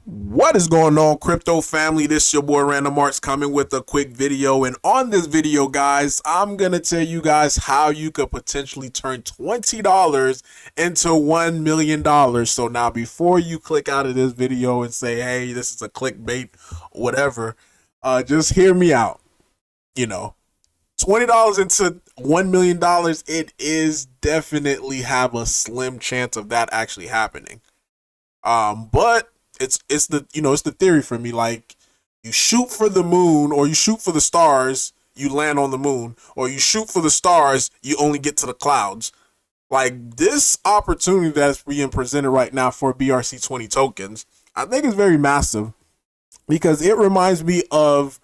What is going on, crypto family? This your boy Random Arts coming with a quick video. And on this video, guys, I'm gonna tell you guys how you could potentially turn $20 into $1 million. So now, before you click out of this video and say, "Hey, this is a clickbait," or whatever, just hear me out. You know, $20 into $1 million, it is definitely have a slim chance of that actually happening. But it's the it's the theory for me. Like, you shoot for the moon or you shoot for the stars, you land on the moon, or you shoot for the stars, you only get to the clouds. Like, this opportunity that's being presented right now for BRC-20 tokens, I think is very massive because it reminds me of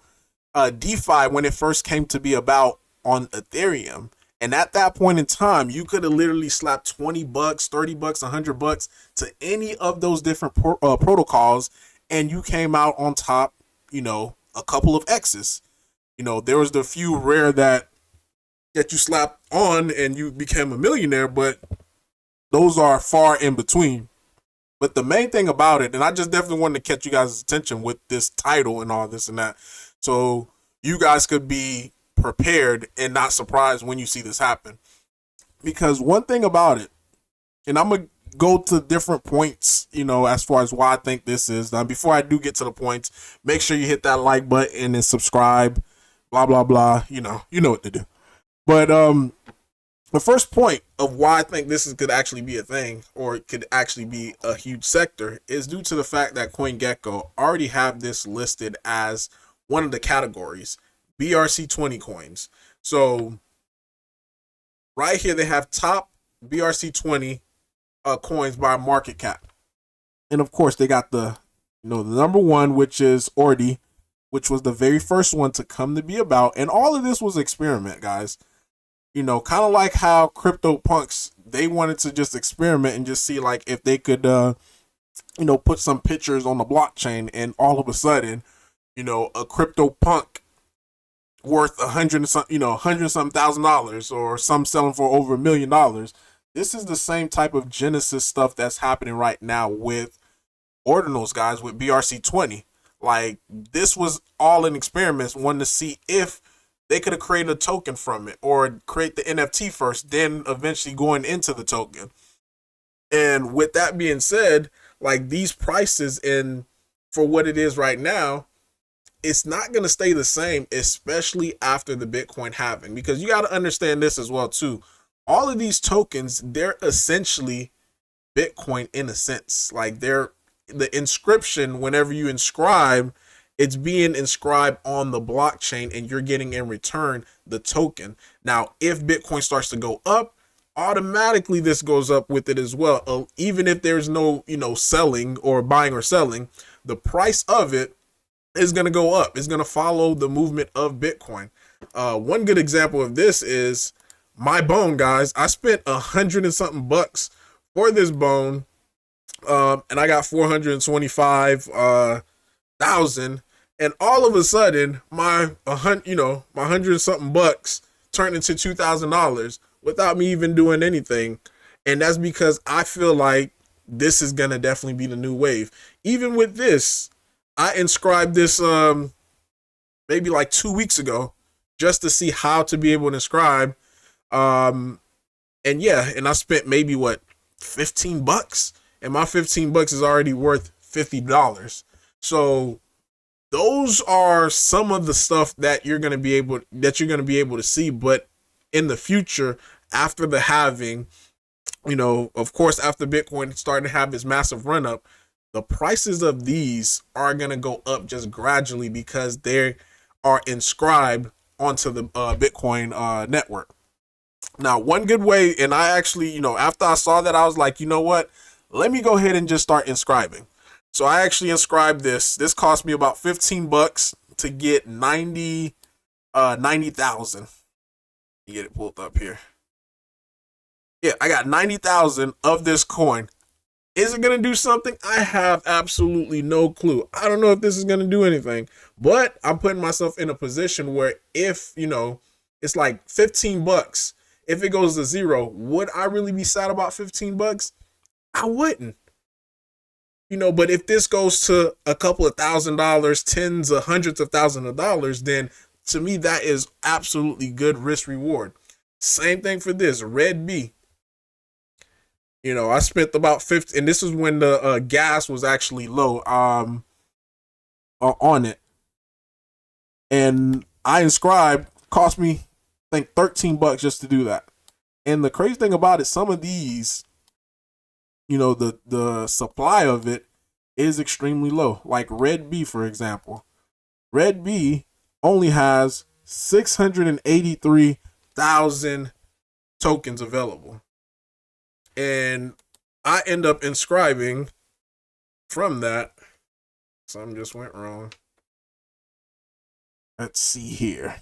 DeFi when it first came to be about on Ethereum. And at that point in time, you could have literally slapped $20, $30, $100 to any of those different protocols, and you came out on top. A couple of X's. There was the few rare that you slapped on and you became a millionaire, but those are far in between. But the main thing about it, and I just definitely wanted to catch you guys' attention with this title and all this and that, so you guys could be prepared and not surprised when you see this happen. Because one thing about it, and I'm gonna go to different points, as far as why I think this is. Now, before I do get to the points, make sure you hit that like button and subscribe. Blah blah blah. You know what to do. But the first point of why I think could actually be a thing, or it could actually be a huge sector, is due to the fact that CoinGecko already have this listed as one of the categories, BRC-20 coins. So right here they have top BRC-20 coins by market cap, and of course they got the the number one, which is Ordi, which was the very first one to come to be about. And all of this was experiment, guys. Kind of like how crypto punks, they wanted to just experiment and just see like if they could put some pictures on the blockchain, and all of a sudden, a crypto punk worth hundred some $1,000, or some selling for over $1 million. This is the same type of genesis stuff that's happening right now with ordinals, guys, with BRC-20. Like, this was all an experiment, wanting to see if they could have created a token from it, or create the NFT first, then eventually going into the token. And with that being said, like, these prices, and for what it is right now, it's not going to stay the same, especially after the Bitcoin halving, because you got to understand this as well too. All of these tokens, they're essentially Bitcoin in a sense. Like, they're the inscription. Whenever you inscribe, it's being inscribed on the blockchain, and you're getting in return the token. Now, if Bitcoin starts to go up, automatically this goes up with it as well. Even if there's no selling or buying or selling, the price of it is going to go up. It's going to follow the movement of Bitcoin. One good example of this is my bone, guys. I spent $100 and something for this bone, and I got 425,000. And all of a sudden, my $100 and something turned into $2,000 without me even doing anything. And that's because I feel like this is gonna definitely be the new wave. Even with this, I inscribed this maybe like 2 weeks ago, just to see how to be able to inscribe. And yeah, and I spent maybe what, $15, and my $15 is already worth $50. So those are some of the stuff that you're gonna be able to see. But in the future, after the halving, of course, after Bitcoin started to have this massive run up, the prices of these are going to go up just gradually, because they are inscribed onto the Bitcoin network. Now, one good way, and I actually, after I saw that, I was like, you know what? Let me go ahead and just start inscribing. So I actually inscribed this. This cost me about $15 to get 90,000. Get it pulled up here. Yeah, I got 90,000 of this coin. Is it going to do something? I have absolutely no clue. I don't know if this is going to do anything, but I'm putting myself in a position where if, it's like $15, if it goes to zero, would I really be sad about $15? I wouldn't. But if this goes to a couple of $1,000, tens of hundreds of thousands of dollars, then to me that is absolutely good risk reward. Same thing for this Red B. I spent about 50, and this is when the gas was actually low on it, and I inscribed. Cost me, I think, $13 just to do that. And the crazy thing about it, some of these, the supply of it is extremely low. Like Red B, for example. Red B only has 683,000 tokens available. And I end up inscribing from that. Something just went wrong. Let's see here.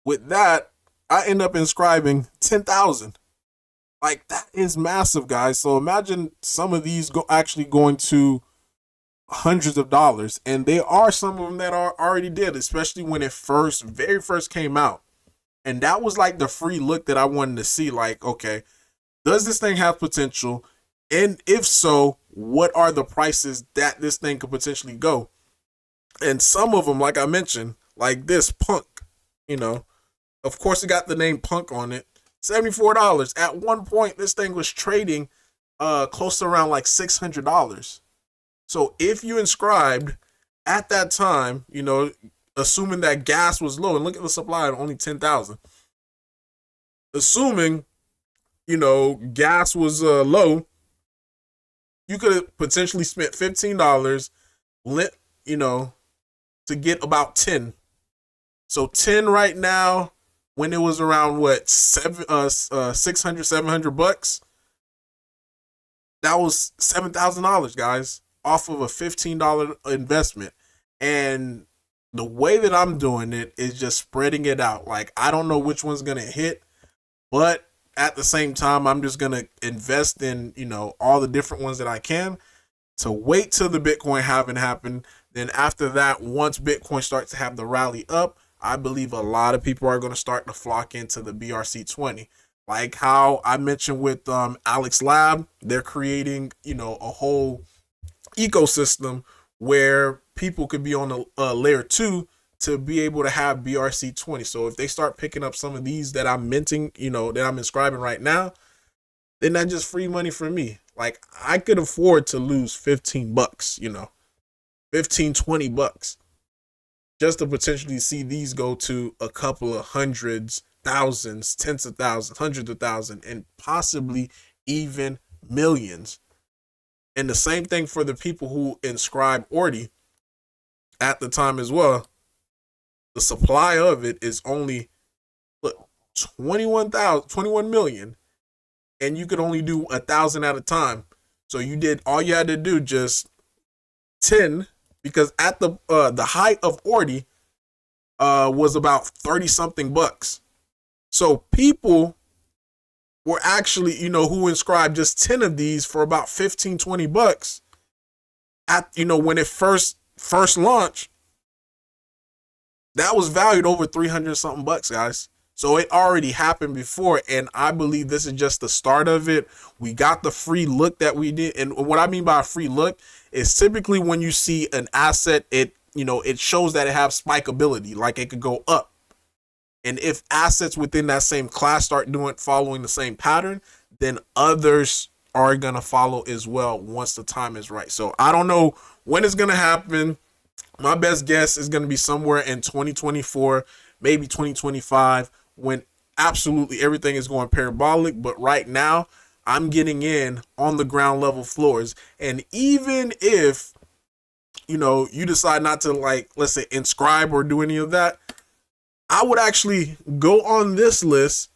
With that, I end up inscribing 10,000. Like, that is massive, guys. So imagine some of these actually going to hundreds of dollars. And there are some of them that are already did, especially when it very first came out. And that was like the free look that I wanted to see. Like, okay, does this thing have potential? And if so, what are the prices that this thing could potentially go? And some of them, like I mentioned, like this Punk, of course it got the name Punk on it. $74. At one point, this thing was trading close to around like $600. So if you inscribed at that time, assuming that gas was low, and look at the supply of only 10,000. Assuming, gas was low, you could have potentially spent $15, to get about 10. So 10 right now, when it was around what, 600, 700 bucks, that was $7,000, guys, off of a $15 investment. And the way that I'm doing it is just spreading it out. Like, I don't know which one's gonna hit, but at the same time, I'm just gonna invest in, all the different ones that I can to wait till the Bitcoin halving happen. Then after that, once Bitcoin starts to have the rally up, I believe a lot of people are going to start to flock into the BRC-20. Like how I mentioned with Alex Lab, they're creating, a whole ecosystem where people could be on a layer 2 to be able to have BRC-20. So if they start picking up some of these that I'm minting, that I'm inscribing right now, then that's just free money for me. Like, I could afford to lose $15, $15, $20 just to potentially see these go to a couple of hundreds, thousands, tens of thousands, hundreds of thousands, and possibly even millions. And the same thing for the people who inscribe Ordi at the time as well. The supply of it is only 21 million, and you could only do 1,000 at a time. So all you had to do just 10, because at the height of Ordi was about 30 something bucks. So people were actually, who inscribed just 10 of these for about 15, 20 bucks at, when it first launched. That was valued over 300 something bucks, guys. So it already happened before, and I believe this is just the start of it. We got the free look that we did, and what I mean by a free look is typically when you see an asset, it shows that it has spikeability, like it could go up. And if assets within that same class start following the same pattern, then others are gonna follow as well once the time is right. So I don't know when it's gonna happen. My best guess is gonna be somewhere in 2024, maybe 2025, when absolutely everything is going parabolic. But right now, I'm getting in on the ground level floors. And even if, you decide not to, like, let's say, inscribe or do any of that, I would actually go on this list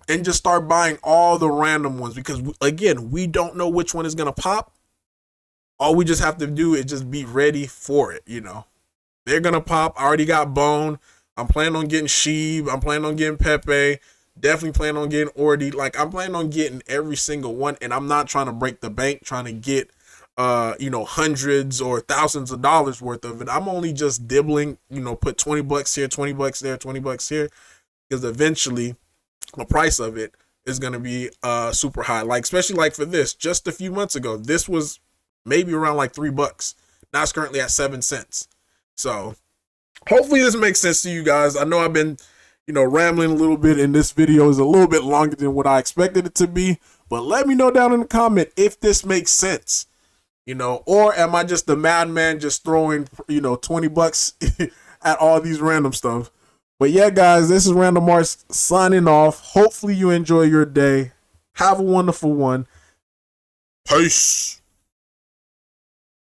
and just start buying all the random ones, because, again, we don't know which one is going to pop. All we just have to do is just be ready for it, They're going to pop. I already got Bone. I'm planning on getting Sheeb. I'm planning on getting Pepe. Definitely planning on getting Ordi. Like, I'm planning on getting every single one, and I'm not trying to break the bank, trying to get, hundreds or thousands of dollars worth of it. I'm only just dibbling, put $20 here, $20 there, $20 here, because eventually the price of it is going to be super high. Like, especially like for this, just a few months ago, this was maybe around like $3. Now it's currently at 7 cents. So hopefully this makes sense to you guys. I know I've been, rambling a little bit, and this video is a little bit longer than what I expected it to be. But let me know down in the comment if this makes sense, or am I just the madman just throwing, $20 at all these random stuff? But yeah, guys, this is Random Marks signing off. Hopefully you enjoy your day. Have a wonderful one. Peace.